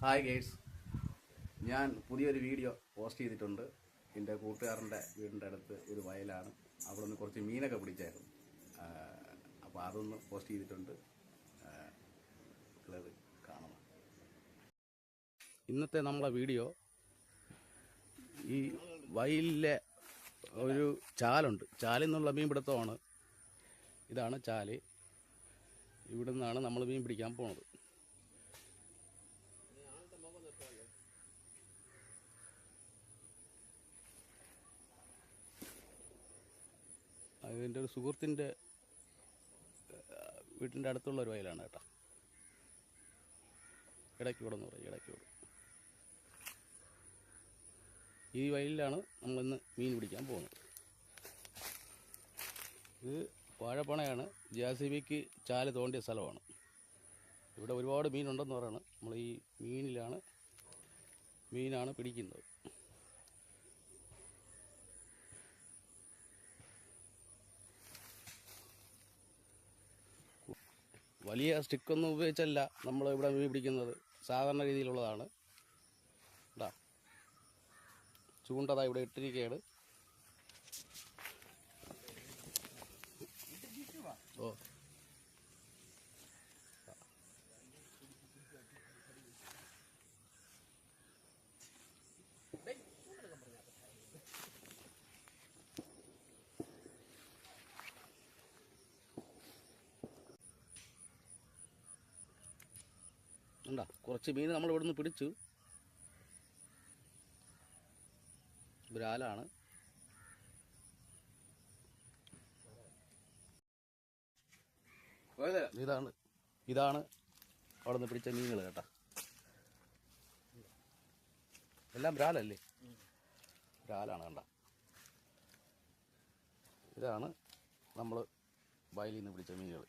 Hi guys, ഞാൻ പുതിയൊരു video post ചെയ്തിട്ടുണ്ട്. എൻ്റെ കൂട്ടുകാരൻ്റെ വീടിൻ്റെ അടുത്ത് ഒരു വയലാണ്. അവിടെ നിന്ന് കുറച്ച് മീനൊക്കെ പിടിച്ചായിരുന്നു. അപ്പോൾ അതൊന്ന് പോസ്റ്റ് ചെയ്തിട്ടുണ്ട്. അത് കാണണം. ഇന്നത്തെ നമ്മളെ വീഡിയോ ഈ വയലിലെ ഒരു ചാലുണ്ട്. ചാലിൽ നിന്നുള്ള മീൻ പിടുത്തമാണ്. ഇതാണ് ചാല്. ഇവിടെ നിന്നാണ് നമ്മൾ മീൻ പിടിക്കാൻ പോണത്. അതിൻ്റെ ഒരു സുഹൃത്തിൻ്റെ വീട്ടിൻ്റെ അടുത്തുള്ള ഒരു വയലാണ് കേട്ടോ. ഇടയ്ക്കൂടെ എന്ന് പറയും, ഇടയ്ക്കൂടെ. ഈ വയലിലാണ് നമ്മളിന്ന് മീൻ പിടിക്കാൻ പോകുന്നത്. ഇത് വാഴപ്പണയാണ്. JCBക്ക് ചാല് തോണ്ടിയ സ്ഥലമാണ്. ഇവിടെ ഒരുപാട് മീനുണ്ടെന്ന് പറയുന്നത്. നമ്മൾ ഈ മീനാണ് പിടിക്കുന്നത്. വലിയ സ്റ്റിക്കൊന്നും ഉപയോഗിച്ചല്ല നമ്മൾ ഇവിടെ മീൻ പിടിക്കുന്നത്. സാധാരണ രീതിയിലുള്ളതാണ്. ഇതാ ചൂണ്ടതാ ഇവിടെ ഇട്ടിരിക്കുകയാണ്. ഓ ഉണ്ടാ കുറച്ച് മീൻ നമ്മൾ ഇവിടുന്ന് പിടിച്ചു. ബ്രാലാണ്. ഇതാണ് അവിടെ നിന്ന് പിടിച്ച മീനുകൾ കേട്ടോ. എല്ലാം ബ്രാലല്ലേ? ബ്രാലാണ് കണ്ട. ഇതാണ് നമ്മൾ വയലിൽ നിന്ന് പിടിച്ച മീനുകൾ.